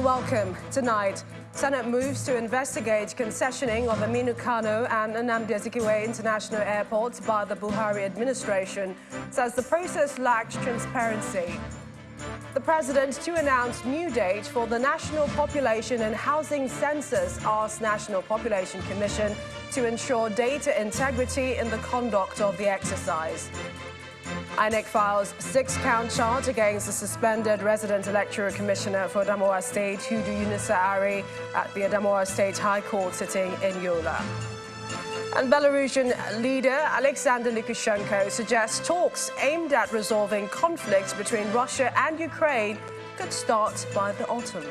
and welcome. Tonight, Senate moves to investigate concessioning of Kano and Nnamdi Azikiwe International Airports by the Buhari administration, says the process lacked transparency. The president to announce new date for the National Population and Housing Census asks National Population Commission to ensure data integrity in the conduct of the exercise. INEC files 6-count charge against the suspended resident electoral commissioner for Adamawa State, Hudu Yunusa Ari, at the Adamawa State High Court sitting in Yola. And Belarusian leader Alexander Lukashenko suggests talks aimed at resolving conflicts between Russia and Ukraine could start by the autumn.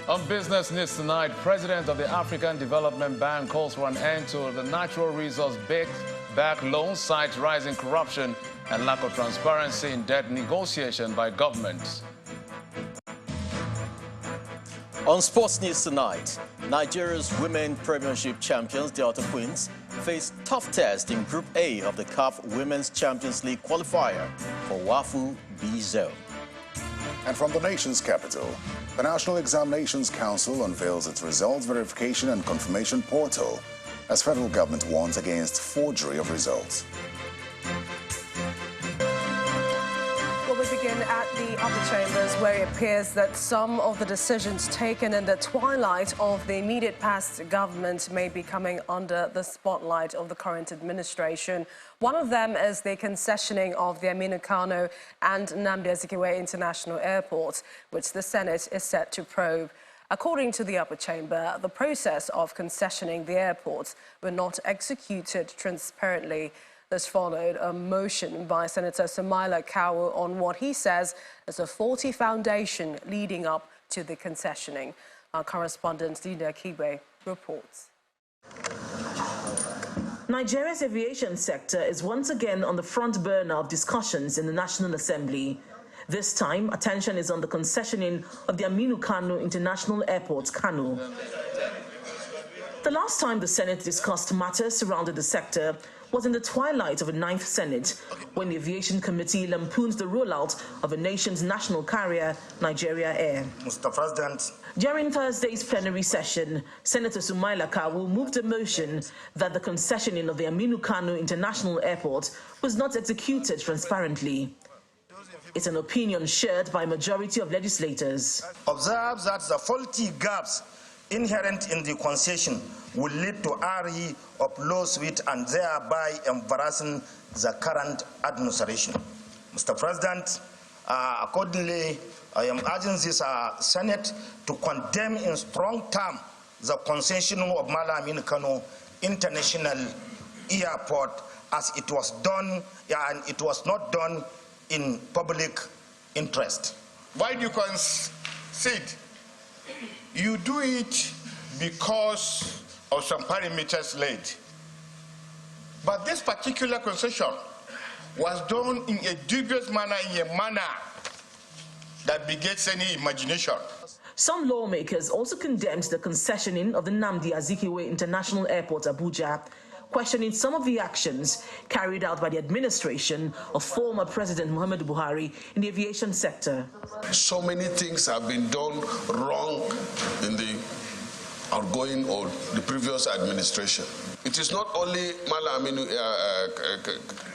On business news tonight, President of the African Development Bank calls for an end to the natural resource-backed loans, cites rising corruption and lack of transparency in debt negotiation by governments. On sports news tonight, Nigeria's women premiership champions, the Delta Queens, face tough test in Group A of the CAF Women's Champions League qualifier for WAFU B Zone. And from the nation's capital, the National Examinations Council unveils its results verification and confirmation portal as federal government warns against forgery of results. Well, we begin at the upper chambers, where it appears that some of the decisions taken in the twilight of the immediate past government may be coming under the spotlight of the current administration. One of them is the concessioning of the Kano and Nnamdi Azikiwe International Airports, which the Senate is set to probe. According to the upper chamber, the process of concessioning the airports were not executed transparently. This followed a motion by Senator Sumaila Kawu on what he says is a faulty foundation leading up to the concessioning. Our correspondent Dina Kibe reports. Nigeria's aviation sector is once again on the front burner of discussions in the National Assembly. This time, attention is on the concessioning of the Kano International Airport, Kano. The last time the Senate discussed matters surrounding the sector was in the twilight of the 9th Senate, when the Aviation Committee lampooned the rollout of the nation's national carrier, Nigeria Air. Mr. President. During Thursday's plenary session, Senator Sumaila Kawu moved a motion that the concessioning of the Kano International Airport was not executed transparently. It's an opinion shared by a majority of legislators. Observe that the faulty gaps inherent in the concession will lead to RE of lawsuit and thereby embarrassing the current administration. Mr. President, accordingly, I am urging this Senate to condemn in strong terms the concession of Kano International Airport as it was done, and it was not done in public interest. Why do you concede? You do it because of some parameters laid. But this particular concession was done in a dubious manner, in a manner that begets any imagination. Some lawmakers also condemned the concessioning of the Nnamdi Azikiwe International Airport, Abuja, questioning some of the actions carried out by the administration of former President Muhammadu Buhari in the aviation sector. So many things have been done wrong in the outgoing or the previous administration. It is not only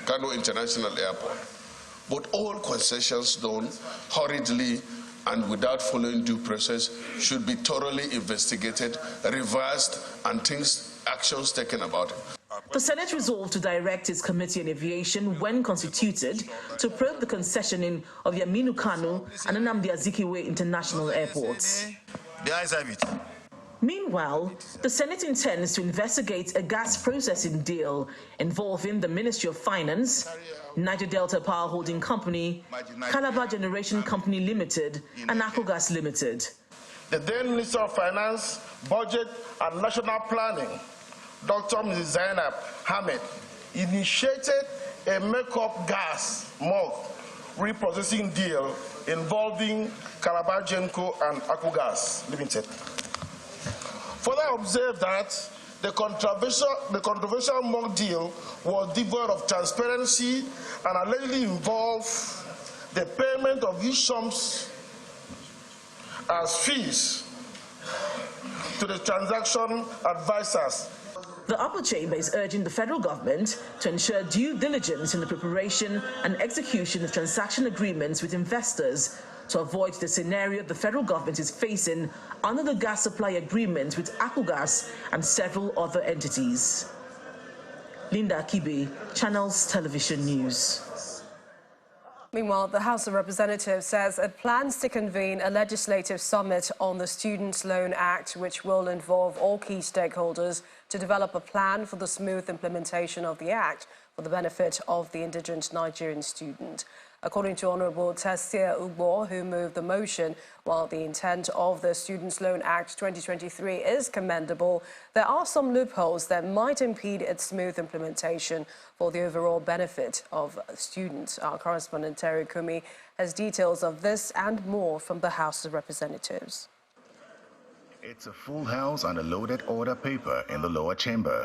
Kano International Airport, but all concessions done hurriedly and without following due process should be thoroughly investigated, reversed, and actions taken about it. The Senate resolved to direct its Committee on Aviation, when constituted, to probe the concessioning of the Kano and Nnamdi Azikiwe International Airports. The ayes have it. Meanwhile, the Senate intends to investigate a gas processing deal involving the Ministry of Finance, Niger Delta Power Holding Company, Calabar Generation Company Limited, and Akogas Limited. The then Minister of Finance, Budget and National Planning, Dr. Mrs. Zainab Hamed, initiated a make-up gas mug reprocessing deal involving Calabar Genco and Akogas Limited. Further observe that the controversial mug deal was devoid of transparency and allegedly involved the payment of huge sums as fees to the transaction advisors. The upper chamber is urging the federal government to ensure due diligence in the preparation and execution of transaction agreements with investors to avoid the scenario the federal government is facing under the gas supply agreement with Akugas and several other entities. Linda Akibe, Channels Television News. Meanwhile, the House of Representatives says it plans to convene a legislative summit on the Student Loan Act, which will involve all key stakeholders to develop a plan for the smooth implementation of the Act for the benefit of the indigent Nigerian student. According to Honourable Tessia Ugbo, who moved the motion, while the intent of the Students' Loan Act 2023 is commendable, there are some loopholes that might impede its smooth implementation for the overall benefit of students. Our correspondent Terry Kumi has details of this and more from the House of Representatives. It's a full house and a loaded order paper in the lower chamber.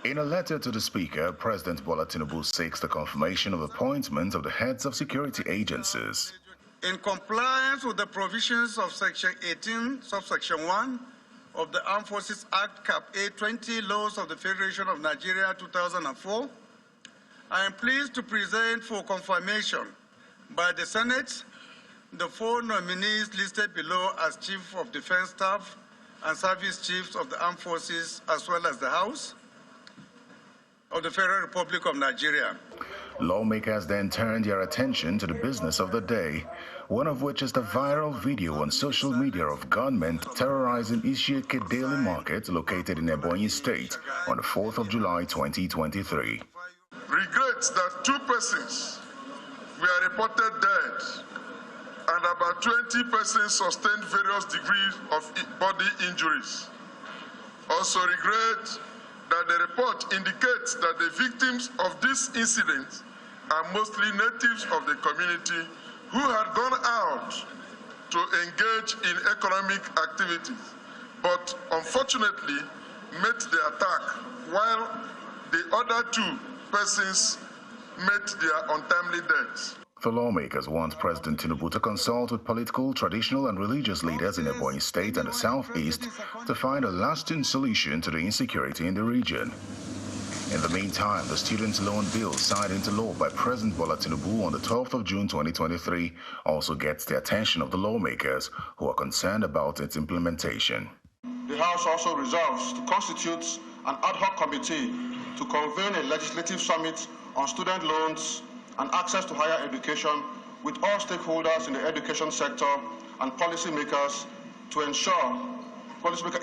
In a letter to the Speaker, President Bola Tinubu seeks the confirmation of appointments of the heads of security agencies. In compliance with the provisions of Section 18, subsection 1 of the Armed Forces Act, Cap A 20, Laws of the Federation of Nigeria 2004, I am pleased to present for confirmation by the Senate the 4 nominees listed below as Chief of Defense Staff and Service Chiefs of the Armed Forces, as well as the House of the Federal Republic of Nigeria. Lawmakers then turned their attention to the business of the day, one of which is the viral video on social media of gunmen terrorizing Ishieke Daily Market located in Ebonyi State on the 4th of July 2023. Regrets that 2 persons were reported dead and about 20 persons sustained various degrees of body injuries. Also regret that the report indicates that the victims of this incident are mostly natives of the community who had gone out to engage in economic activities, but unfortunately met the attack, while the other 2 persons met their untimely deaths. The lawmakers want President Tinubu to consult with political, traditional and religious leaders in Ebonyi State and the Southeast to find a lasting solution to the insecurity in the region. In the meantime, the Student Loan Bill signed into law by President Bola Tinubu on the 12th of June 2023 also gets the attention of the lawmakers who are concerned about its implementation. The House also resolves to constitute an ad hoc committee to convene a legislative summit on student loans and access to higher education with all stakeholders in the education sector and policymakers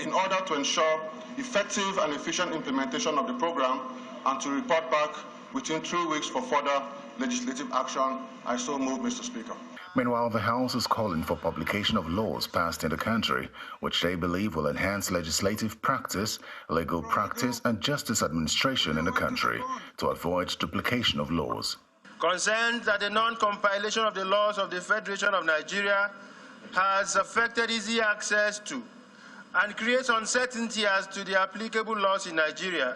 in order to ensure effective and efficient implementation of the program and to report back within 3 weeks for further legislative action. I so move, Mr. Speaker. Meanwhile, the House is calling for publication of laws passed in the country, which they believe will enhance legislative practice, legal practice, and justice administration in the country to avoid duplication of laws. Concerns that the non-compilation of the laws of the Federation of Nigeria has affected easy access to and creates uncertainty as to the applicable laws in Nigeria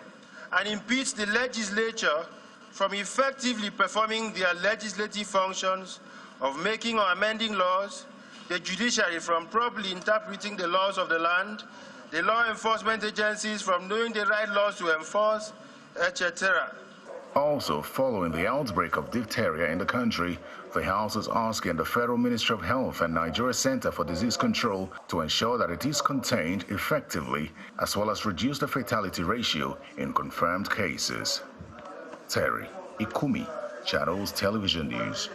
and impedes the legislature from effectively performing their legislative functions of making or amending laws, the judiciary from properly interpreting the laws of the land, the law enforcement agencies from knowing the right laws to enforce, etc. Also, following the outbreak of diphtheria in the country, the House is asking the Federal Ministry of Health and Nigeria Center for Disease Control to ensure that it is contained effectively, as well as reduce the fatality ratio in confirmed cases. Terry Ikumi, Channels Television News.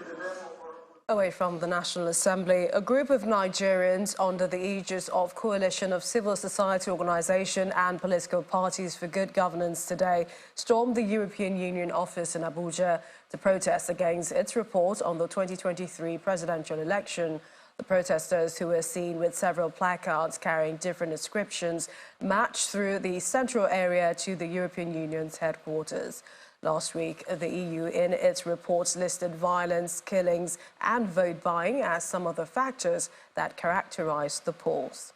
Away from the National Assembly, a group of Nigerians under the aegis of Coalition of Civil Society Organization and Political Parties for Good Governance today stormed the European Union office in Abuja to protest against its report on the 2023 presidential election. The protesters, who were seen with several placards carrying different inscriptions, marched through the central area to the European Union's headquarters. Last week, the EU in its reports listed violence, killings and vote buying as some of the factors that characterized the polls.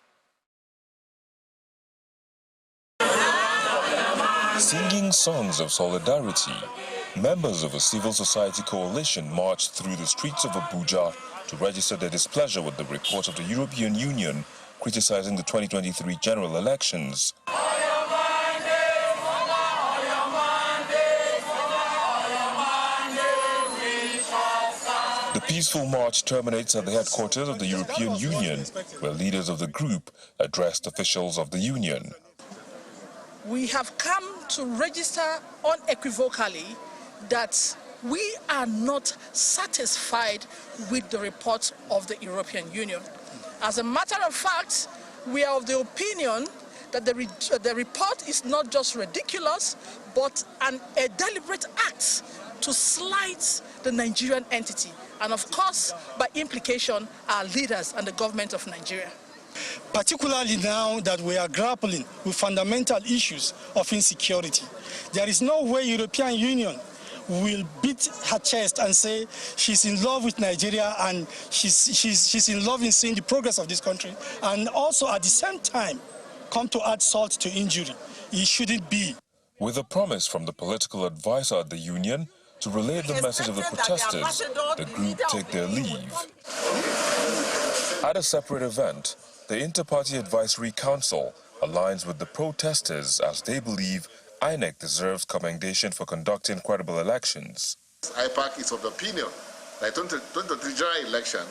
Singing songs of solidarity, members of a civil society coalition marched through the streets of Abuja to register their displeasure with the report of the European Union criticizing the 2023 general elections. The peaceful march terminates at the headquarters of the European Union, where leaders of the group addressed officials of the Union. We have come to register unequivocally that we are not satisfied with the report of the European Union. As a matter of fact, we are of the opinion that the report is not just ridiculous, but a deliberate act to slight the Nigerian entity, and of course, by implication, our leaders and the government of Nigeria. Particularly now that we are grappling with fundamental issues of insecurity. There is no way European Union will beat her chest and say she's in love with Nigeria and she's in love in seeing the progress of this country, and also at the same time come to add salt to injury. It shouldn't be. With a promise from the political advisor at the union to relay the message of the protesters, the group take their leave. At a separate event, the Inter-Party Advisory Council aligns with the protesters as they believe INEC deserves commendation for conducting credible elections. IPAC is of the opinion that the 2023 general election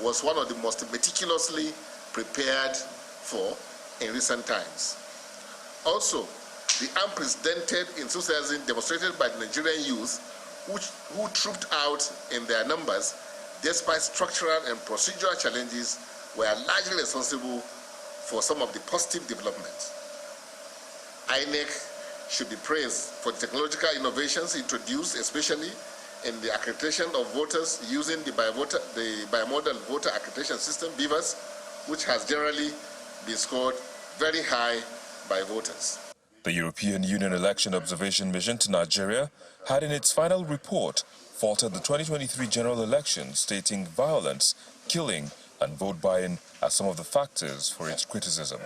was one of the most meticulously prepared for in recent times. Also, the unprecedented enthusiasm demonstrated by the Nigerian youth who trooped out in their numbers despite structural and procedural challenges were largely responsible for some of the positive developments. INEC should be praised for the technological innovations introduced, especially in the accreditation of voters using the bimodal voter accreditation system, BVAS, which has generally been scored very high by voters. The European Union Election Observation Mission to Nigeria had in its final report faulted the 2023 general election, stating violence, killing, and vote buying as some of the factors for its criticism.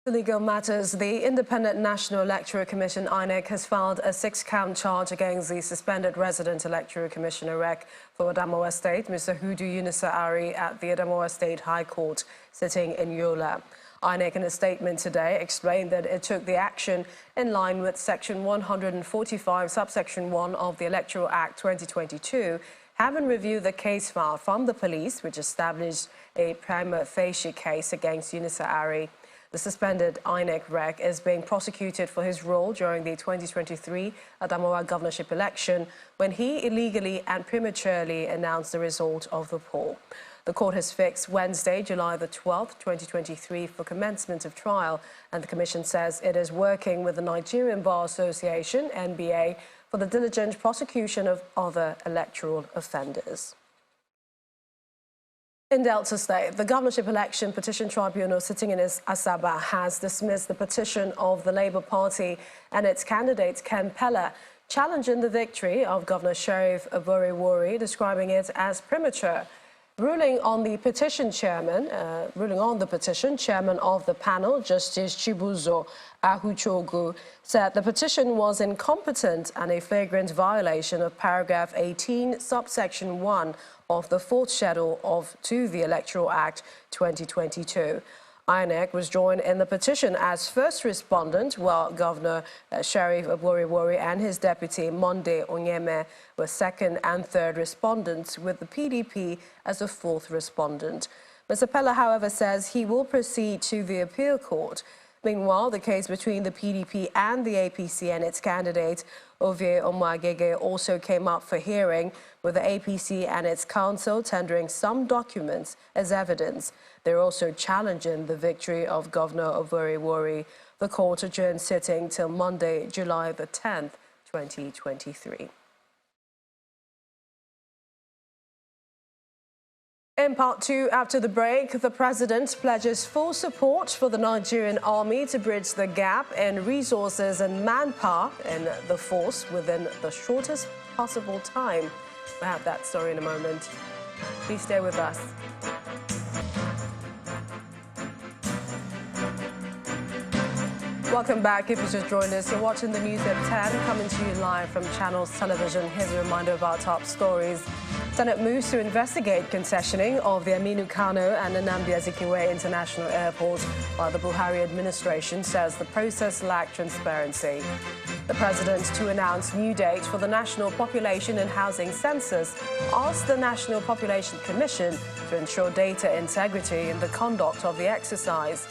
Legal matters. The Independent National Electoral Commission, INEC, has filed a 6-count charge against the suspended resident electoral commissioner REC for Adamawa State, Mr. Hudu Yunusa Ari, at the Adamawa State High Court, sitting in Yola. INEC, in a statement today, explained that it took the action in line with Section 145, subsection 1 of the Electoral Act 2022, having reviewed the case file from the police, which established a prima facie case against Yunusa Ari. The suspended INEC REC is being prosecuted for his role during the 2023 Adamawa governorship election when he illegally and prematurely announced the result of the poll. The court has fixed Wednesday, July the 12th, 2023 for commencement of trial, and the Commission says it is working with the Nigerian Bar Association, NBA, for the diligent prosecution of other electoral offenders. In Delta State, the governorship election petition tribunal sitting in Asaba has dismissed the petition of the Labour Party and its candidate Ken Pella, challenging the victory of Governor Sheriff Aburiwori, describing it as premature. Ruling on the petition, chairman of the panel, Justice Chibuzo Ahuchogu, said the petition was incompetent and a flagrant violation of paragraph 18, subsection 1 of the 4th schedule to the Electoral Act 2022. INEC was joined in the petition as first respondent, while Governor Sheriff Aburiwori and his deputy Monde Onyeme were second and third respondents, with the PDP as a fourth respondent. Mr. Pella, however, says he will proceed to the appeal court. Meanwhile, the case between the PDP and the APC and its candidate, Ovie Omagege, also came up for hearing, with the APC and its counsel tendering some documents as evidence. They're also challenging the victory of Governor Aburiwori. The court adjourned sitting till Monday, July the 10th, 2023. In part 2, after the break, the president pledges full support for the Nigerian army to bridge the gap in resources and manpower in the force within the shortest possible time. We'll have that story in a moment. Please stay with us. Welcome back. If you just joined us, you're watching the news at 10, coming to you live from Channels Television. Here's a reminder of our top stories. Senate moves to investigate concessioning of the Aminu Kano and Nnamdi Azikiwe international airports, while the Buhari administration says the process lacked transparency. The president, to announce new date for the National Population and Housing Census, asked the National Population Commission to ensure data integrity in the conduct of the exercise.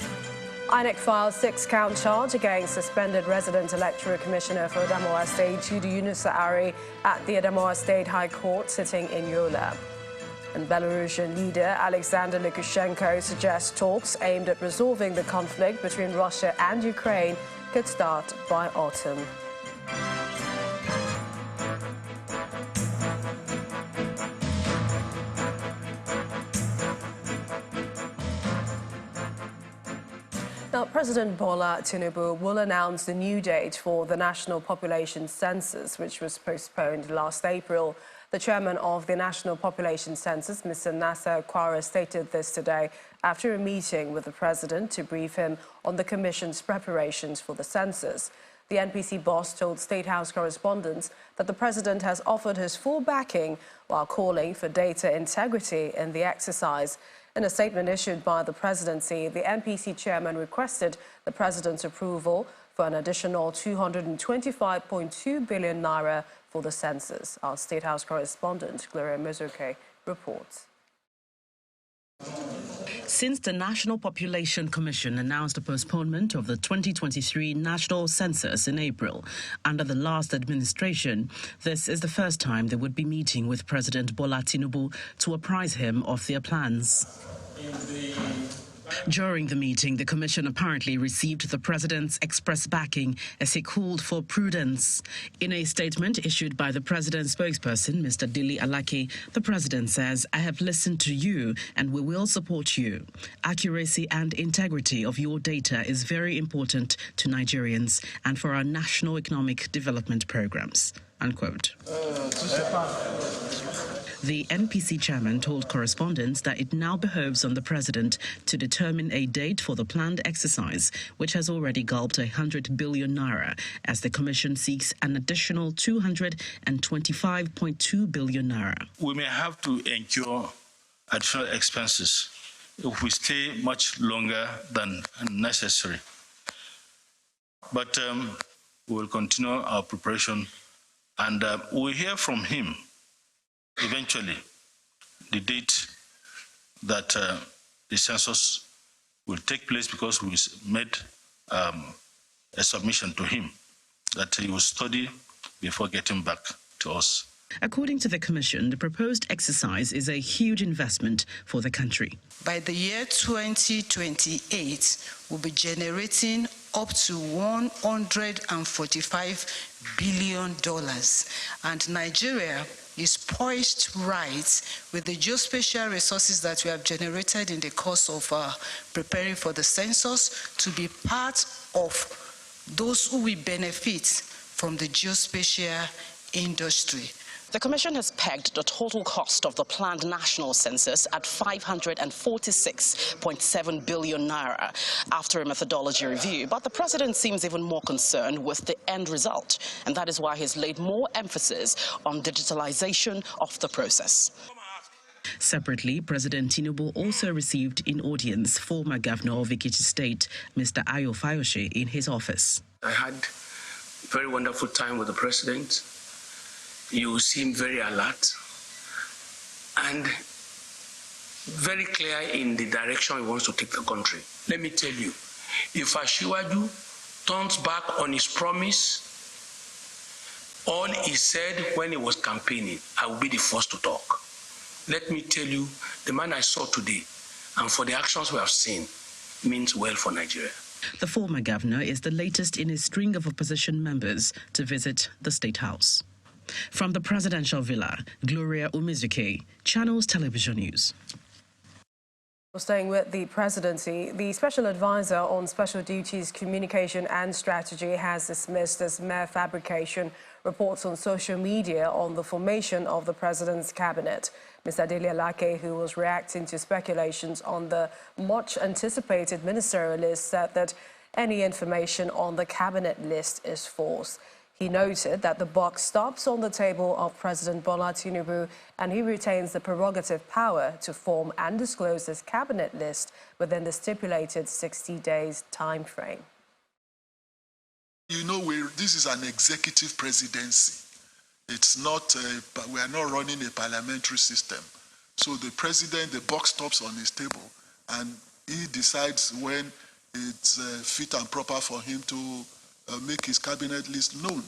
INEC filed 6-count charge against suspended resident electoral commissioner for Adamawa State, Judy Yunusa Ari, at the Adamawa State High Court sitting in Yola. And Belarusian leader Alexander Lukashenko suggests talks aimed at resolving the conflict between Russia and Ukraine could start by autumn. Now, President Bola Tinubu will announce the new date for the National Population Census, which was postponed last April. The chairman of the National Population Census, Mr. Nasser Kwara, stated this today after a meeting with the president to brief him on the commission's preparations for the census. The NPC boss told State House correspondents that the president has offered his full backing while calling for data integrity in the exercise. In a statement issued by the presidency, the NPC chairman requested the president's approval for an additional 225.2 billion naira for the census. Our State House correspondent, Gloria Mezuke, reports. Since the National Population Commission announced a postponement of the 2023 national census in April under the last administration, this is the first time they would be meeting with President Bola Tinubu to apprise him of their plans. During the meeting, the commission apparently received the president's express backing as he called for prudence. In a statement issued by the president's spokesperson, Mr. Dili Alaki, the president says, "I have listened to you and we will support you. Accuracy and integrity of your data is very important to Nigerians and for our national economic development programs." Unquote. The NPC chairman told correspondents that it now behoves on the president to determine a date for the planned exercise, which has already gulped 100 billion naira, as the commission seeks an additional 225.2 billion naira. We may have to incur additional expenses if we stay much longer than necessary. But we will continue our preparation, and we'll hear from him eventually the date that the census will take place, because we made a submission to him that he will study before getting back to us. According to the commission, the proposed exercise is a huge investment for the country. By the year 2028, we'll be generating up to $145 billion. And Nigeria is poised right with the geospatial resources that we have generated in the course of preparing for the census to be part of those who will benefit from the geospatial industry. The commission has pegged the total cost of the planned national census at 546.7 billion naira after a methodology review. But the president seems even more concerned with the end result, and that is why he's laid more emphasis on digitalization of the process. Separately, President Tinubu also received in audience former governor of Ekiti State, Mr. Ayo Fayose, in his office. I had a very wonderful time with the president. You seem very alert and very clear in the direction he wants to take the country. Let me tell you, if Ashiwaju turns back on his promise, all he said when he was campaigning, I will be the first to talk. Let me tell you, the man I saw today, and for the actions we have seen, means well for Nigeria. The former governor is the latest in a string of opposition members to visit the State House. From the presidential villa, Gloria Umezuke, Channels Television News. Staying with the presidency, the special advisor on special duties, communication and strategy has dismissed as mere fabrication reports on social media on the formation of the president's cabinet. Mr. Dele Alake, who was reacting to speculations on the much-anticipated ministerial list, said that any information on the cabinet list is false. He noted that the buck stops on the table of President Bola Tinubu, and he retains the prerogative power to form and disclose his cabinet list within the stipulated 60 days time frame. You know, this is an executive presidency. It's not, we are not running a parliamentary system. So the president, the buck stops on his table, and he decides when it's fit and proper for him to make his cabinet list known.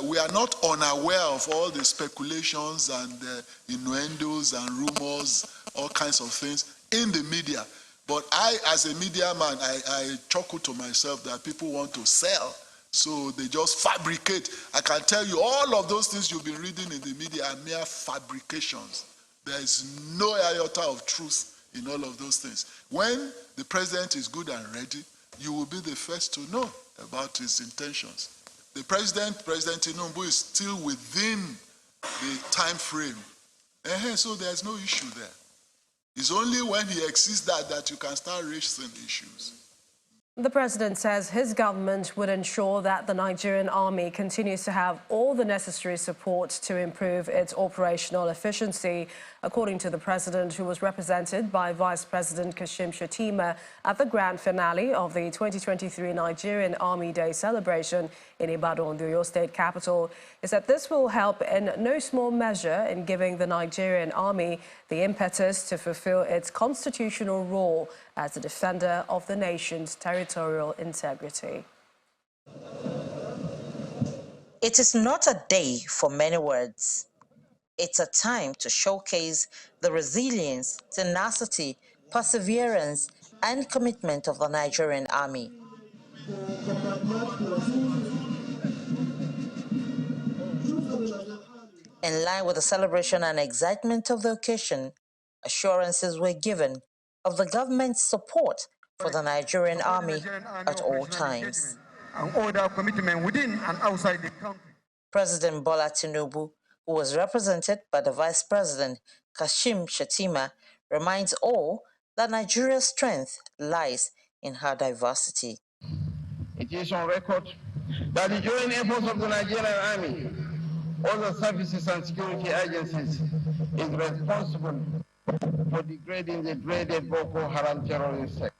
We are not unaware of all the speculations and innuendos and rumors, all kinds of things in the media. But I, as a media man, I chuckle to myself that people want to sell, so they just fabricate. I can tell you all of those things you've been reading in the media are mere fabrications. There is no iota of truth in all of those things. When the president is good and ready, you will be the first to know about his intentions. The President Tinubu, is still within the time frame. So there's no issue there. It's only when he exceeds that you can start raising issues. The president says his government would ensure that the Nigerian army continues to have all the necessary support to improve its operational efficiency. According to the president, who was represented by Vice President Kashim Shettima at the grand finale of the 2023 Nigerian Army Day celebration in Ibadan, the Oyo State capital, is that this will help in no small measure in giving the Nigerian army the impetus to fulfill its constitutional role as the defender of the nation's territorial integrity. It is not a day for many words. It's a time to showcase the resilience, tenacity, perseverance, and commitment of the Nigerian army. In line with the celebration and excitement of the occasion, assurances were given of the government's support for the Nigerian army at all times. And order commitment within and outside the country. President Bola Tinubu, who was represented by the Vice President Kashim Shettima, reminds all that Nigeria's strength lies in her diversity. It is on record that the joint efforts of the Nigerian army, all the services and security agencies, is responsible for degrading the dreaded Boko Haram terrorist sect.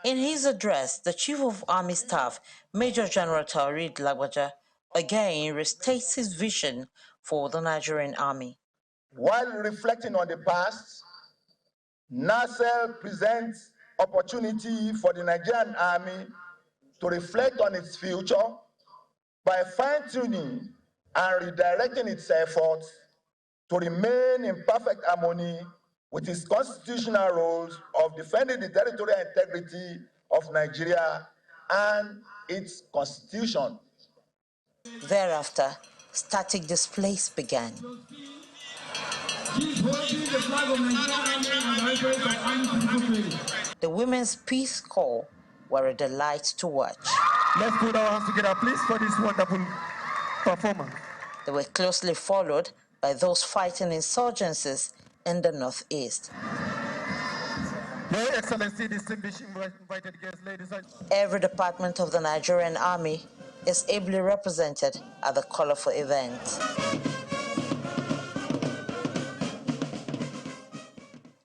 In his address, the Chief of Army Staff, Major General Taoreed Lagbaja, again restates his vision for the Nigerian army. While reflecting on the past, NACEL presents opportunity for the Nigerian army to reflect on its future by fine-tuning and redirecting its efforts to remain in perfect harmony with its constitutional roles of defending the territorial integrity of Nigeria and its constitution. Thereafter, static displays began. The women's peace corps were a delight to watch. Let's put our hands together, please, for this wonderful performance. They were closely followed by those fighting insurgencies in the northeast. Your Excellency, distinguished invited guests, ladies and every department of the Nigerian army is ably represented at the colorful event.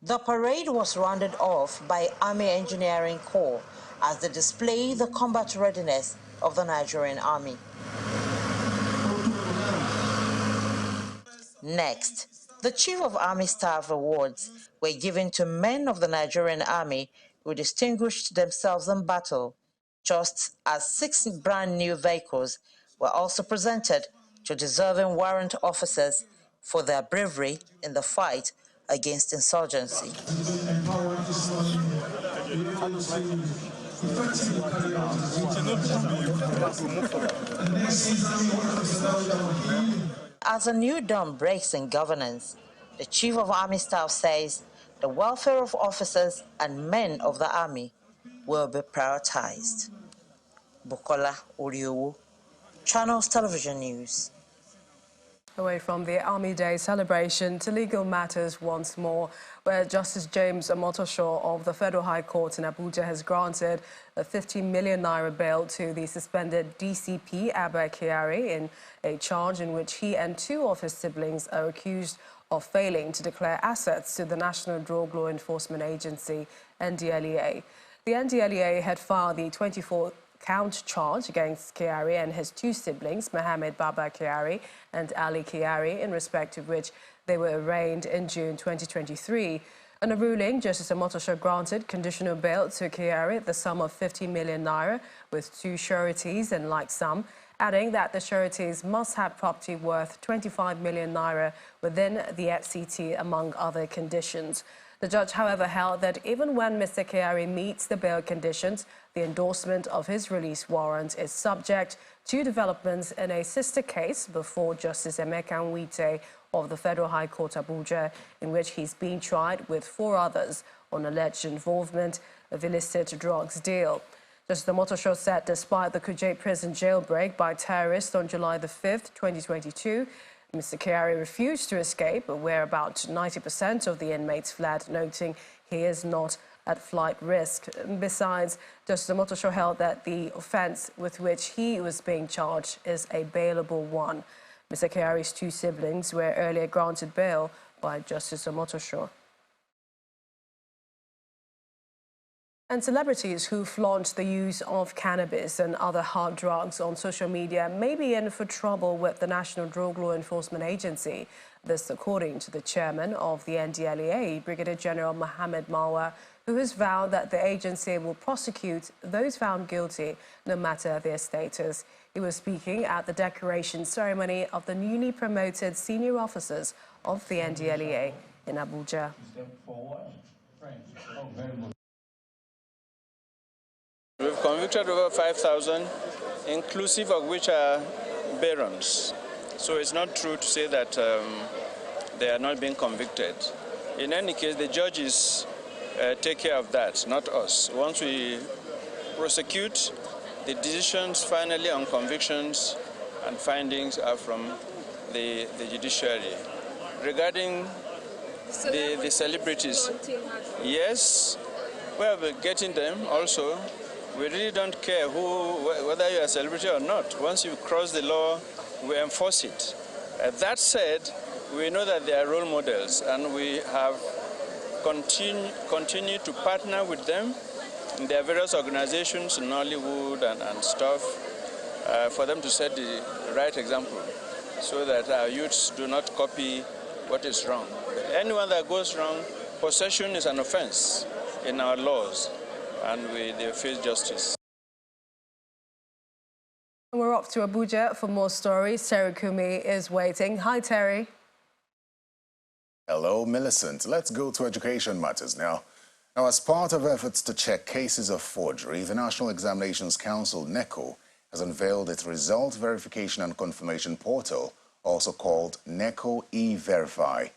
The parade was rounded off by Army Engineering Corps as they display the combat readiness of the Nigerian army. Next, the Chief of Army Staff awards were given to men of the Nigerian army who distinguished themselves in battle, just as 6 brand new vehicles were also presented to deserving warrant officers for their bravery in the fight against insurgency. As a new dawn breaks in governance, the Chief of Army Staff says the welfare of officers and men of the army will be prioritized. Bukola Oriowo, Channels Television News. Away from the Army Day celebration to legal matters once more, where Justice James Omotosho of the Federal High Court in Abuja has granted a 50 million naira bail to the suspended DCP Abba Kyari in a charge in which he and two of his siblings are accused of failing to declare assets to the National Drug Law Enforcement Agency, NDLEA. The NDLEA had filed the 24-count charge against Kyari and his two siblings, Mohammed Baba Kyari and Ali Kyari, in respect of which they were arraigned in June 2023. In a ruling, Justice Omotosho granted conditional bail to Kyari at the sum of 50 million naira with two sureties and like sum, adding that the sureties must have property worth 25 million naira within the FCT, among other conditions. The judge, however, held that even when Mr. Kyari meets the bail conditions, the endorsement of his release warrant is subject to developments in a sister case before Justice Emeka Nwite of the Federal High Court Abuja, in which he's being tried with four others on alleged involvement of illicit drugs deal. Justice Omotosho said despite the Kuje prison jailbreak by terrorists on July the 5th, 2022, Mr. Kyari refused to escape, where about 90% of the inmates fled, noting he is not at flight risk. Besides, Justice Omotosho held that the offence with which he was being charged is a bailable one. Mr. Kyari's two siblings were earlier granted bail by Justice Omotosho. And celebrities who flaunt the use of cannabis and other hard drugs on social media may be in for trouble with the National Drug Law Enforcement Agency. This according to the chairman of the NDLEA, Brigadier General Mohammed Marwa, who has vowed that the agency will prosecute those found guilty no matter their status. He was speaking at the decoration ceremony of the newly promoted senior officers of the NDLEA in Abuja. We've convicted over 5,000, inclusive of which are barons. So it's not true to say that they are not being convicted. In any case, the judges take care of that, not us. Once we prosecute, the decisions finally on convictions and findings are from the judiciary. Regarding the celebrities, yes, we're getting them also. We really don't care whether you're a celebrity or not. Once you cross the law, we enforce it. That said, we know that they are role models, and we have continued to partner with them in their various organizations, Nollywood and stuff, for them to set the right example so that our youths do not copy what is wrong. But anyone that goes wrong, possession is an offense in our laws, and they face justice. We're off to Abuja for more stories. Terry Kumi is waiting. Hi, Terry. Hello, Millicent. Let's go to education matters now. Now, as part of efforts to check cases of forgery, the National Examinations Council, NECO, has unveiled its result verification and confirmation portal, also called NECO E-Verify.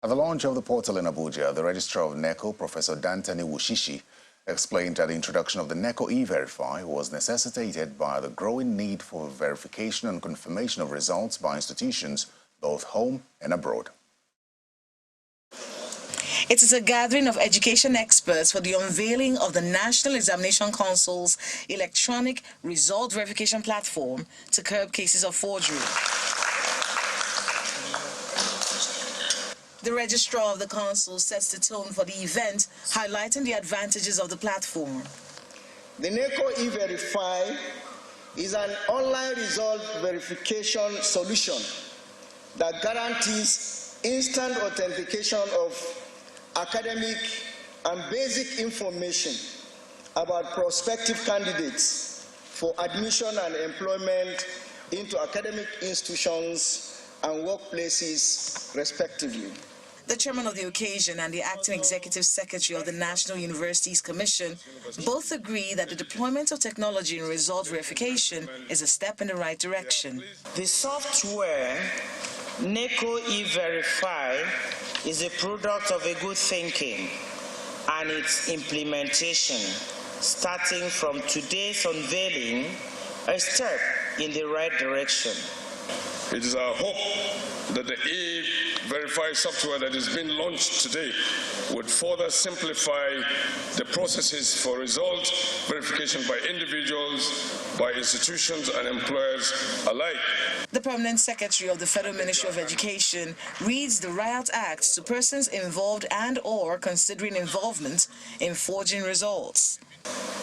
At the launch of the portal in Abuja, the Registrar of NECO, Professor Dantani Wushishi, explained that the introduction of the NECO E-Verify was necessitated by the growing need for verification and confirmation of results by institutions, both home and abroad. It is a gathering of education experts for the unveiling of the National Examination Council's electronic result verification platform to curb cases of forgery. The registrar of the council sets the tone for the event, highlighting the advantages of the platform. The NECO E-Verify is an online result verification solution that guarantees instant authentication of academic and basic information about prospective candidates for admission and employment into academic institutions and workplaces, respectively. The chairman of the occasion and the acting executive secretary of the National Universities Commission both agree that the deployment of technology in result verification is a step in the right direction. The software NECO E-Verify is a product of a good thinking and its implementation, starting from today's unveiling, a step in the right direction. It is our hope that the E-Verify software that is being launched today would further simplify the processes for result verification by individuals, by institutions and employers alike. The Permanent Secretary of the Federal Ministry of Education reads the Riot Act to persons involved and or considering involvement in forging results.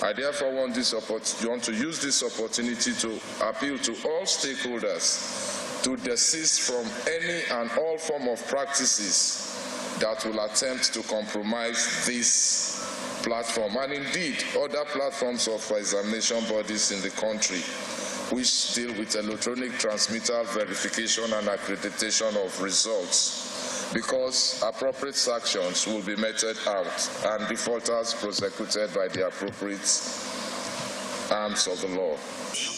I therefore want to use this opportunity to appeal to all stakeholders to desist from any and all form of practices that will attempt to compromise this platform and indeed other platforms of examination bodies in the country which deal with electronic transmittal verification and accreditation of results, because appropriate sanctions will be meted out and defaulters prosecuted by the appropriate arms of the law.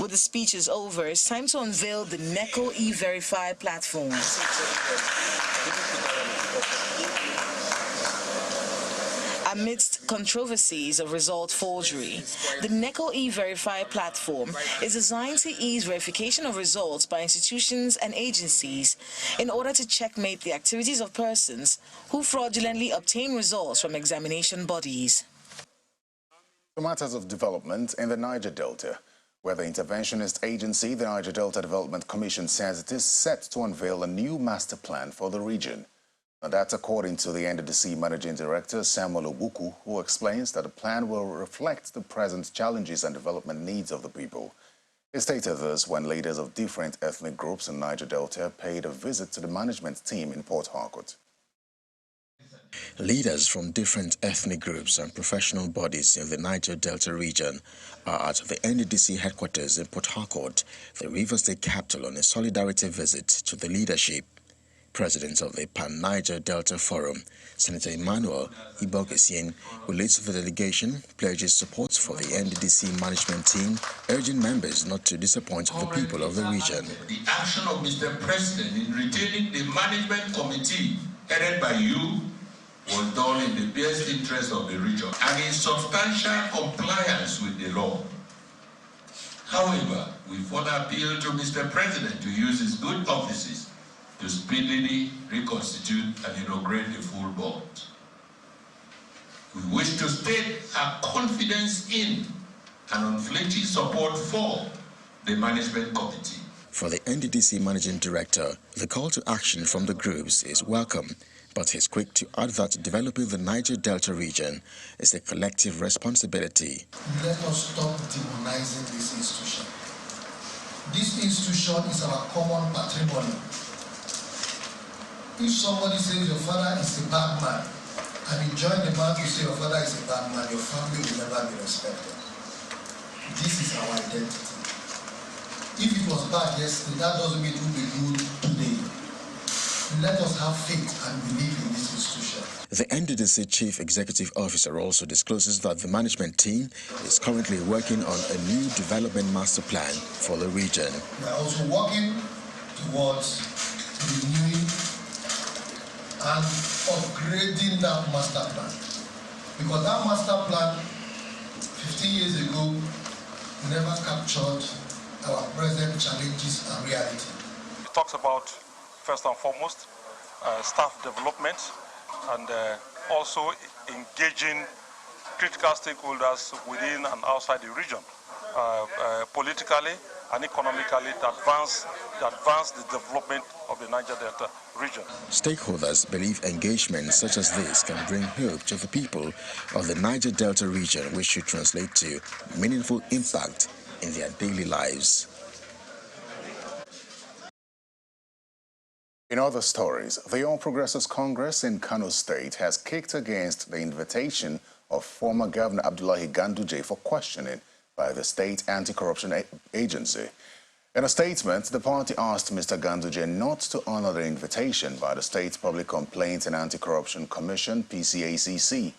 With the speeches over, it's time to unveil the NECO E-Verify platform. Amidst controversies of result forgery, the NECO E-Verify platform is designed to ease verification of results by institutions and agencies in order to checkmate the activities of persons who fraudulently obtain results from examination bodies. To matters of development in the Niger Delta, where the interventionist agency, the Niger Delta Development Commission, says it is set to unveil a new master plan for the region. Now, that's according to the NDDC Managing Director, Samuel Obuku, who explains that the plan will reflect the present challenges and development needs of the people. He stated this when leaders of different ethnic groups in Niger Delta paid a visit to the management team in Port Harcourt. Leaders from different ethnic groups and professional bodies in the Niger Delta region are at the NDDC headquarters in Port Harcourt, the River State capital, on a solidarity visit to the leadership. President of the Pan-Niger Delta Forum, Senator Emmanuel Ibogesien, who leads the delegation, pledges support for the NDDC management team, urging members not to disappoint the people of the region. The action of Mr. President in retaining the management committee headed by you was done in the best interest of the region and in substantial compliance with the law. However, we further appeal to Mr. President to use his good offices to speedily reconstitute and inaugurate the full board. We wish to state our confidence in and unflinching support for the management committee. For the NDDC Managing Director, the call to action from the groups is welcome, but he's quick to add that developing the Niger Delta region is a collective responsibility. Let us stop demonizing this institution. This institution is our common patrimony. If somebody says your father is a bad man, and you join the man to say your father is a bad man, your family will never be respected. This is our identity. If it was bad yesterday, that doesn't mean it will be good today. Let us have faith and believe in this institution. The NDDC Chief Executive Officer also discloses that the management team is currently working on a new development master plan for the region. We are also working towards renewing and upgrading that master plan. Because that master plan, 15 years ago, never captured our present challenges and reality. It talks about, first and foremost, staff development and also engaging critical stakeholders within and outside the region, politically and economically, to advance the development of the Niger Delta region. Stakeholders believe engagement such as this can bring hope to the people of the Niger Delta region, which should translate to meaningful impact in their daily lives. In other stories, the All Progressives Congress in Kano State has kicked against the invitation of former Governor Abdullahi Ganduje for questioning by the State Anti-Corruption Agency. In a statement, the party asked Mr. Ganduje not to honor the invitation by the State Public Complaints and Anti-Corruption Commission, PCACC,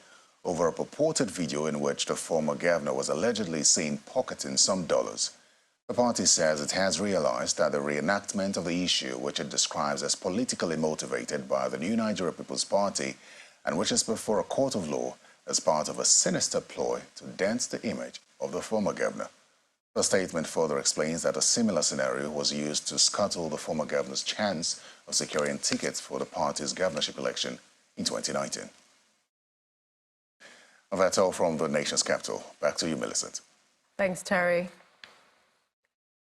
over a purported video in which the former governor was allegedly seen pocketing some dollars. The party says it has realized that the reenactment of the issue, which it describes as politically motivated by the New Nigeria People's Party and which is before a court of law, is part of a sinister ploy to dent the image of the former governor. The statement further explains that a similar scenario was used to scuttle the former governor's chance of securing tickets for the party's governorship election in 2019. That's all from the nation's capital. Back to you, Millicent. Thanks, Terry.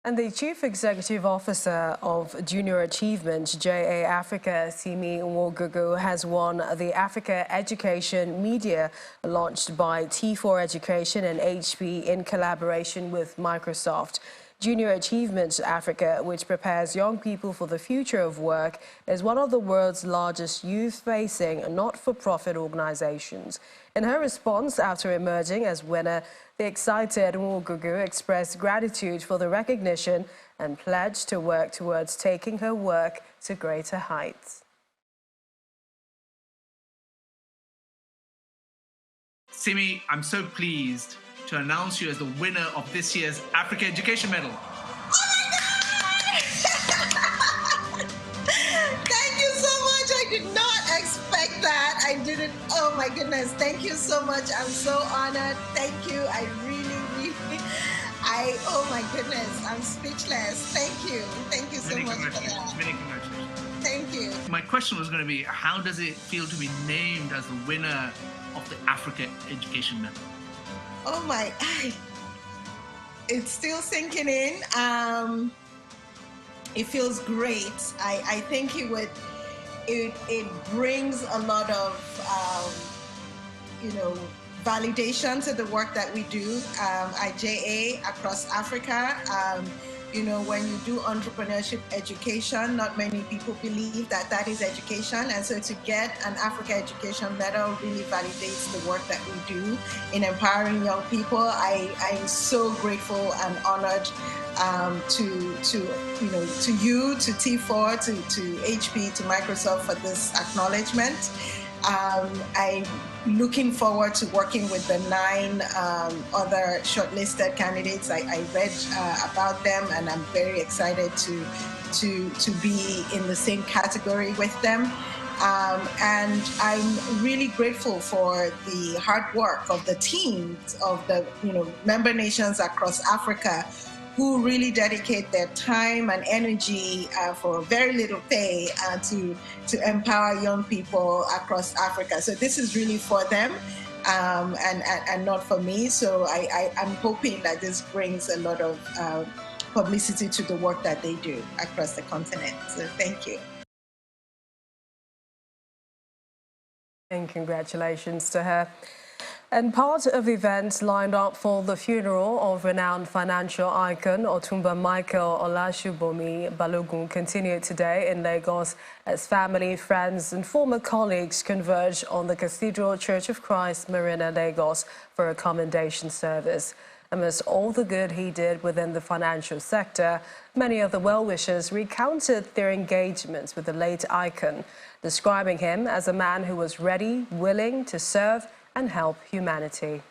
And the Chief Executive Officer of Junior Achievement, JA Africa, Simi Nwogugu, has won the Africa Education Media launched by T4 Education and HP in collaboration with Microsoft. Junior Achievement Africa, which prepares young people for the future of work, is one of the world's largest youth-facing not-for-profit organizations. In her response after emerging as winner, the excited Nwogugu expressed gratitude for the recognition and pledged to work towards taking her work to greater heights. Simi, I'm so pleased to announce you as the winner of this year's Africa Education Medal. Oh my God! Thank you so much. I did not expect that. I didn't. Oh my goodness. Thank you so much. I'm so honored. Thank you. I really, oh my goodness. I'm speechless. Thank you. Thank you so much for that. Many congratulations. Thank you. My question was going to be, how does it feel to be named as the winner of the Africa Education Medal? Oh my, it's still sinking in. It feels great. I think it brings a lot of, validation to the work that we do at JA across Africa. When you do entrepreneurship education, not many people believe that that is education. And so to get an Africa Education Medal really validates the work that we do in empowering young people. I'm so grateful and honored to you, to T4, to HP, to Microsoft for this acknowledgement. I'm looking forward to working with the 9 other shortlisted candidates. I read about them, and I'm very excited to be in the same category with them. And I'm really grateful for the hard work of the teams of the member nations across Africa, who really dedicate their time and energy for very little pay to empower young people across Africa. So this is really for them and not for me. So I'm hoping that this brings a lot of publicity to the work that they do across the continent. So thank you. And congratulations to her. And part of events lined up for the funeral of renowned financial icon Otumba Michael Olashubomi Balogun continued today in Lagos as family, friends and former colleagues converged on the Cathedral Church of Christ, Marina, Lagos for a commendation service. Amidst all the good he did within the financial sector, many of the well-wishers recounted their engagements with the late icon, describing him as a man who was ready, willing to serve and help humanity.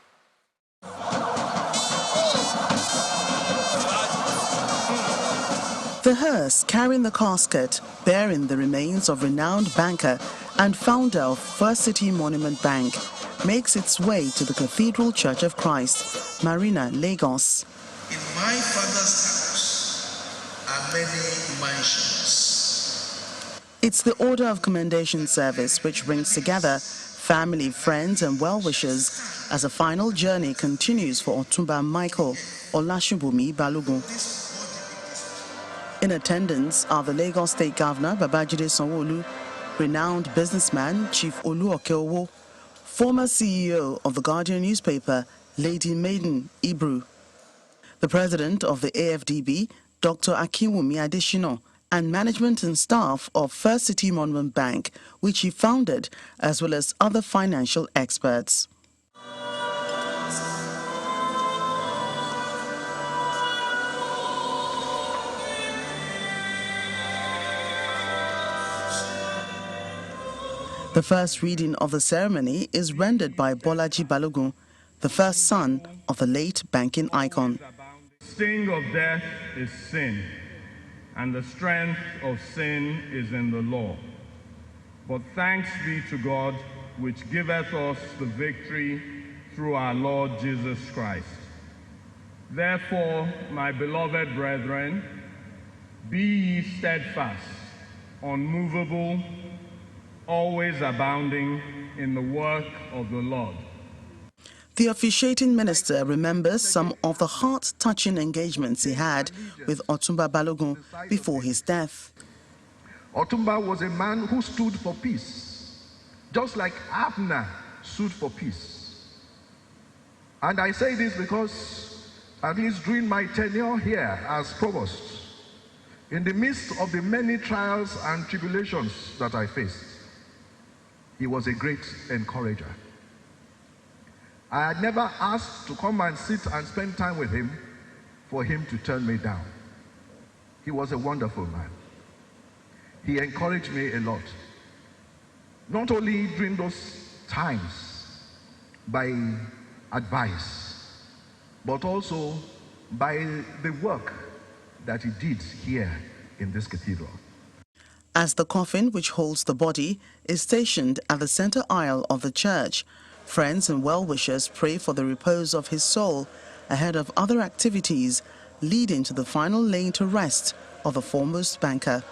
The hearse carrying the casket bearing the remains of renowned banker and founder of First City Monument Bank makes its way to the Cathedral Church of Christ, Marina, Lagos. In my Father's house are many mansions. It's the Order of Commendation service which brings together family, friends and well-wishers as a final journey continues for Otumba Michael Olashubomi Balogun. In attendance are the Lagos State Governor Babajide Sanwo-Olu, renowned businessman Chief Olu Okeowo, former CEO of the Guardian newspaper Lady Maiden Ibru, the President of the AFDB Dr. Akinwumi Adesina, and management and staff of First City Monument Bank, which he founded, as well as other financial experts. The first reading of the ceremony is rendered by Bolaji Balogun, the first son of the late banking icon. The sting of death is sin, and the strength of sin is in the law. But thanks be to God, which giveth us the victory through our Lord Jesus Christ. Therefore, my beloved brethren, be ye steadfast, unmovable, always abounding in the work of the Lord. The officiating minister remembers some of the heart-touching engagements he had with Otumba Balogun before his death. Otumba was a man who stood for peace, just like Abner stood for peace. And I say this because, at least during my tenure here as provost, in the midst of the many trials and tribulations that I faced, he was a great encourager. I had never asked to come and sit and spend time with him for him to turn me down. He was a wonderful man. He encouraged me a lot, not only during those times by advice, but also by the work that he did here in this cathedral. As the coffin, which holds the body, is stationed at the center aisle of the church, friends and well-wishers pray for the repose of his soul ahead of other activities leading to the final laying to rest of the foremost banker.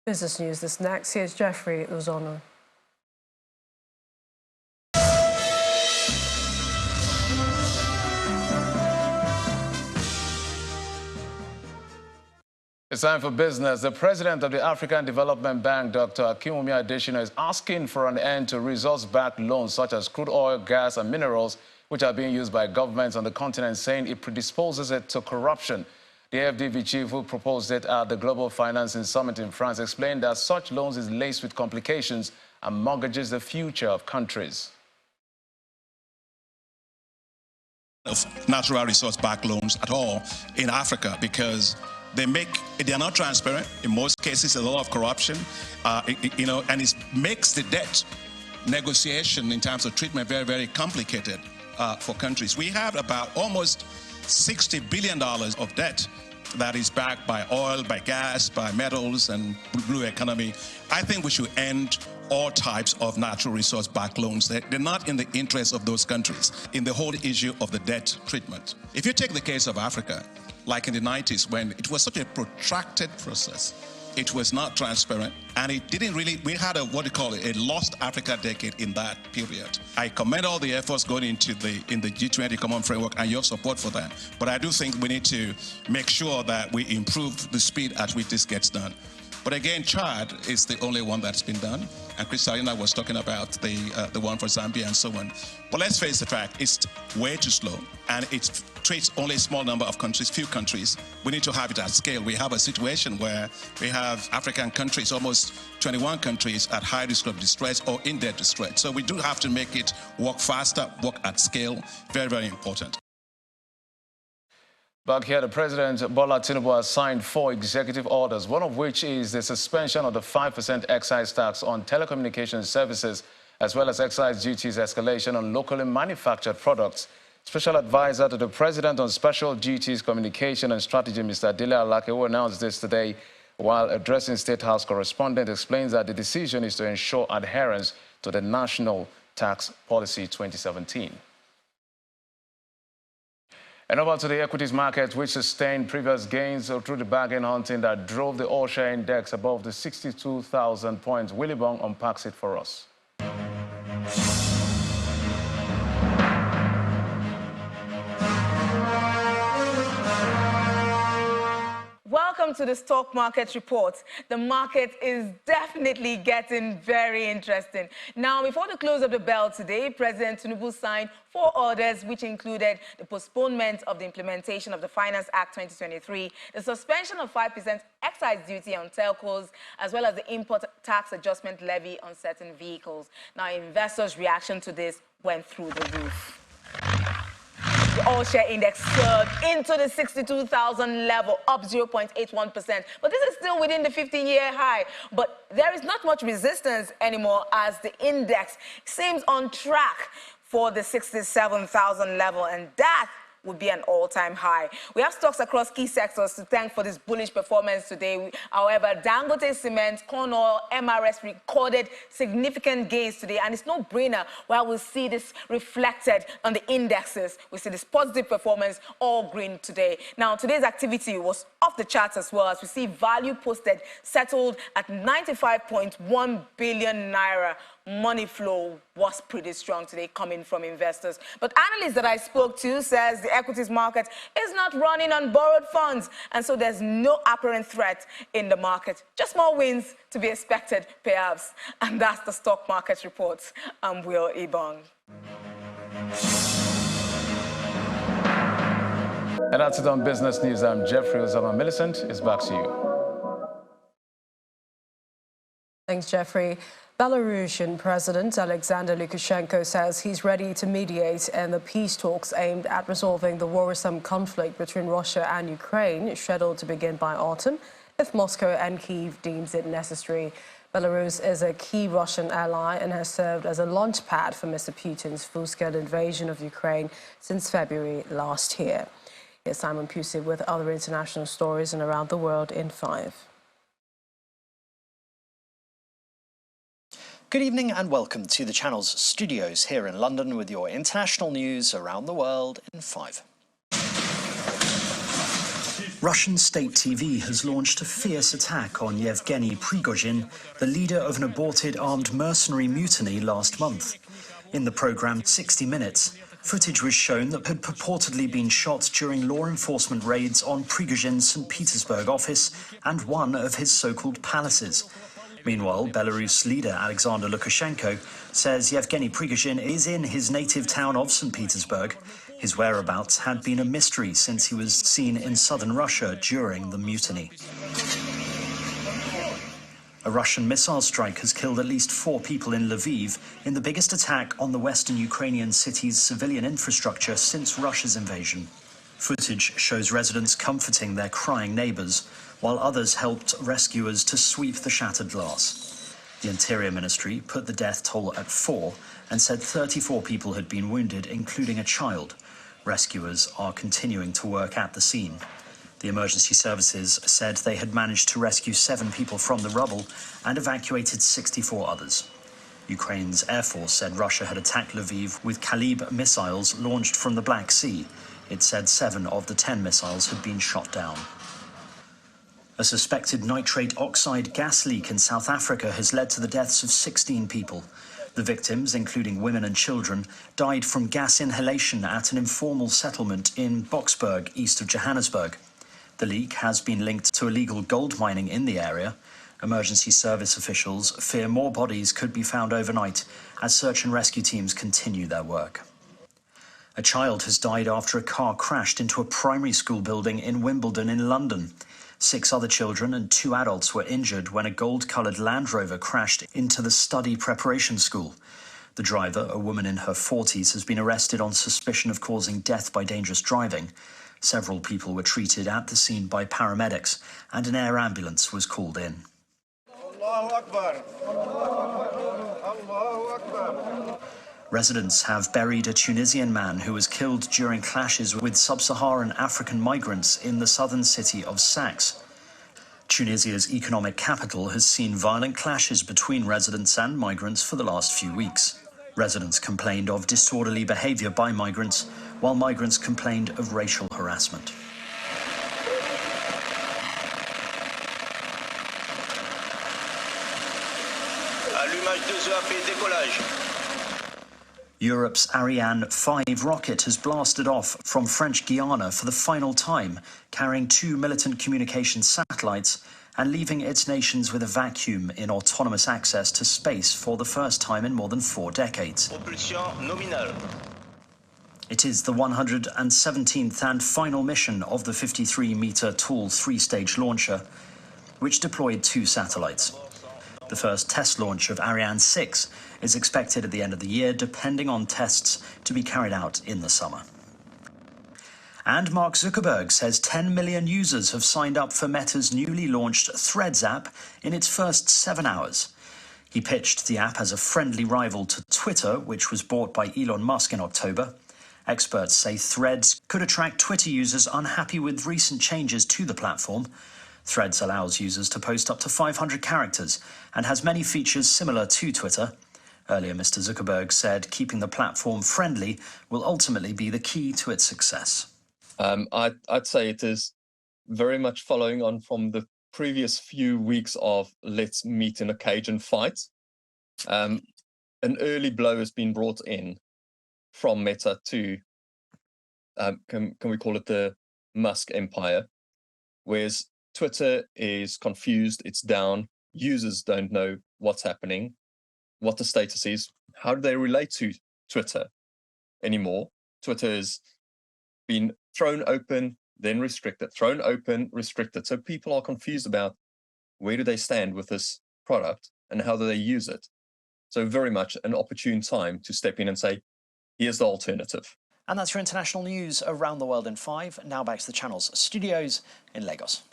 Business news this next. Here's Jeffrey Uzono. It's time for business. The president of the African Development Bank, Dr. Akinwumi Adesina, is asking for an end to resource-backed loans such as crude oil, gas, and minerals, which are being used by governments on the continent, saying it predisposes it to corruption. The FDB chief, who proposed it at the Global Financing Summit in France, explained that such loans is laced with complications and mortgages the future of countries. Of natural resource-backed loans at all in Africa, because they are not transparent. In most cases, a lot of corruption, and it makes the debt negotiation in terms of treatment very, very complicated for countries. We have about almost $60 billion of debt that is backed by oil, by gas, by metals, and blue economy. I think we should end all types of natural resource-backed loans. They're not in the interest of those countries in the whole issue of the debt treatment. If you take the case of Africa, like in the 90s, when it was such a protracted process, it was not transparent, and it didn't really, we had what you call a lost Africa decade in that period. I commend all the efforts going into in the G20 Common Framework and your support for that. But I do think we need to make sure that we improve the speed at which this gets done. But again, Chad is the only one that's been done, and Kristalina was talking about the one for Zambia and so on. But let's face the fact, it's way too slow, and it treats only a small number of countries, few countries. We need to have it at scale. We have a situation where we have African countries, almost 21 countries at high risk of distress or in debt distress. So we do have to make it work faster, work at scale. Very, very important. Back here, the President, Bola Tinubu, has signed 4 executive orders, one of which is the suspension of the 5% excise tax on telecommunications services, as well as excise duties escalation on locally manufactured products. Special Advisor to the President on Special Duties, Communication and Strategy, Mr. Dele Alake, who announced this today while addressing State House correspondent, explains that the decision is to ensure adherence to the National Tax Policy 2017. And over to the equities market, which sustained previous gains through the bargain hunting that drove the all-share index above the 62,000 points. Willie Bong unpacks it for us. Welcome to the stock market report. The market is definitely getting very interesting. Now, before the close of the bell today, President Tinubu signed 4 orders, which included the postponement of the implementation of the Finance Act 2023, the suspension of 5% excise duty on telcos, as well as the import tax adjustment levy on certain vehicles. Now, investors' reaction to this went through the roof. The all-share index surged into the 62,000 level, up 0.81%. But this is still within the 15-year high. But there is not much resistance anymore, as the index seems on track for the 67,000 level. And that would be an all-time high. We have stocks across key sectors to thank for this bullish performance today. However, Dangote Cement, Kano, MRS recorded significant gains today, and it's no brainer where we'll see this reflected on the indexes. We see this positive performance, all green today. Now, today's activity was off the charts as well, as we see value posted settled at 95.1 billion naira. Money flow was pretty strong today coming from investors. But analysts that I spoke to says the equities market is not running on borrowed funds, and so there's no apparent threat in the market. Just more wins to be expected, perhaps. And that's the stock market report. I'm Will Ibong. And that's it on Business News. I'm Jeffrey Ozama. Millicent, is back to you. Thanks, Jeffrey. Belarusian President Alexander Lukashenko says he's ready to mediate in the peace talks aimed at resolving the worrisome conflict between Russia and Ukraine, scheduled to begin by autumn, if Moscow and Kyiv deems it necessary. Belarus is a key Russian ally and has served as a launchpad for Mr. Putin's full-scale invasion of Ukraine since February last year. Here's Simon Pusey with other international stories and around the world in 5. Good evening and welcome to the channel's studios here in London with your international news around the world in 5. Russian state TV has launched a fierce attack on Yevgeny Prigozhin, the leader of an aborted armed mercenary mutiny last month. In the programme 60 Minutes, footage was shown that had purportedly been shot during law enforcement raids on Prigozhin's St. Petersburg office and one of his so-called palaces. Meanwhile, Belarus leader Alexander Lukashenko says Yevgeny Prigozhin is in his native town of St. Petersburg. His whereabouts had been a mystery since he was seen in southern Russia during the mutiny. A Russian missile strike has killed at least 4 people in Lviv in the biggest attack on the western Ukrainian city's civilian infrastructure since Russia's invasion. Footage shows residents comforting their crying neighbours, while others helped rescuers to sweep the shattered glass. The Interior Ministry put the death toll at 4 and said 34 people had been wounded, including a child. Rescuers are continuing to work at the scene. The emergency services said they had managed to rescue 7 people from the rubble and evacuated 64 others. Ukraine's Air Force said Russia had attacked Lviv with Kalib missiles launched from the Black Sea. It said 7 of the 10 missiles had been shot down. A suspected nitrate oxide gas leak in South Africa has led to the deaths of 16 people. The victims, including women and children, died from gas inhalation at an informal settlement in Boksburg, east of Johannesburg. The leak has been linked to illegal gold mining in the area. Emergency service officials fear more bodies could be found overnight as search and rescue teams continue their work. A child has died after a car crashed into a primary school building in Wimbledon in London. 6 other children and 2 adults were injured when a gold-coloured Land Rover crashed into the study preparation school. The driver, a woman in her 40s, has been arrested on suspicion of causing death by dangerous driving. Several people were treated at the scene by paramedics, and an air ambulance was called in. Allahu Akbar. Allahu Akbar. Residents have buried a Tunisian man who was killed during clashes with sub-Saharan African migrants in the southern city of Sfax. Tunisia's economic capital has seen violent clashes between residents and migrants for the last few weeks. Residents complained of disorderly behavior by migrants, while migrants complained of racial harassment. Allumage 2 et décollage. Europe's Ariane 5 rocket has blasted off from French Guiana for the final time, carrying 2 militant communication satellites and leaving its nations with a vacuum in autonomous access to space for the first time in more than 4 decades. Propulsion nominale. It is the 117th and final mission of the 53-metre tall 3-stage launcher, which deployed 2 satellites. The first test launch of Ariane 6 is expected at the end of the year, depending on tests to be carried out in the summer. And Mark Zuckerberg says 10 million users have signed up for Meta's newly launched Threads app in its first 7 hours. He pitched the app as a friendly rival to Twitter, which was bought by Elon Musk in October. Experts say Threads could attract Twitter users unhappy with recent changes to the platform. Threads allows users to post up to 500 characters and has many features similar to Twitter. Earlier, Mr. Zuckerberg said keeping the platform friendly will ultimately be the key to its success. I'd say it is very much following on from the previous few weeks of let's meet in a cage and fight. An early blow has been brought in from Meta to, can we call it the Musk empire, whereas Twitter is confused, it's down, users don't know what's happening, what the status is, how do they relate to Twitter anymore. Twitter has been thrown open, then restricted, thrown open, restricted. So people are confused about where do they stand with this product and how do they use it. So very much an opportune time to step in and say, here's the alternative. And that's your international news around the world in 5. Now back to the channel's studios in Lagos.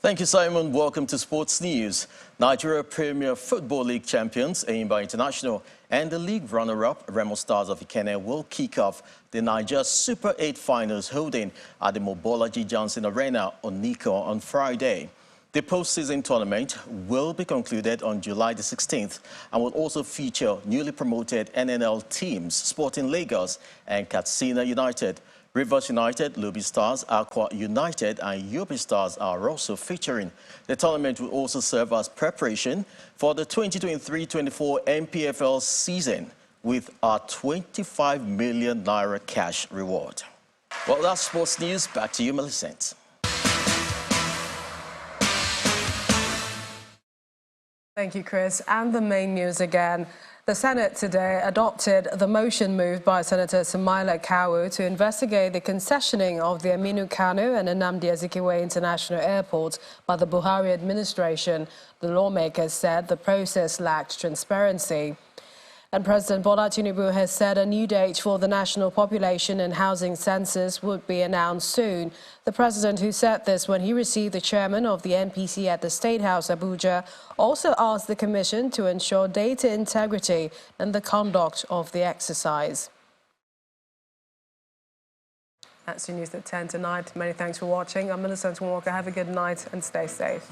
Thank you, Simon. Welcome to Sports News. Nigeria Premier Football League champions, Enyimba International, and the league runner-up, Remo Stars of Ikenne, will kick off the Niger Super 8 finals holding at the Mobolaji Johnson Arena on Nika on Friday. The postseason tournament will be concluded on July the 16th and will also feature newly promoted NNL teams, Sporting Lagos and Katsina United. Rivers United, Lubi Stars, Aqua United and Yobe Stars are also featuring. The tournament will also serve as preparation for the 2023-24 MPFL season with a 25 million naira cash reward. Well, that's sports news. Back to you, Millicent. Thank you, Chris. And the main news again. The Senate today adopted the motion moved by Senator Samaila Kawu to investigate the concessioning of the Aminu Kano and Nnamdi Azikiwe international airports by the Buhari administration. The lawmakers said the process lacked transparency. And President Bola Tinubu has said a new date for the national population and housing census would be announced soon. The president, who said this when he received the chairman of the NPC at the State House, Abuja, also asked the commission to ensure data integrity and the conduct of the exercise. That's your news at 10 tonight. Many thanks for watching. I'm Millicent Walker. Have a good night and stay safe.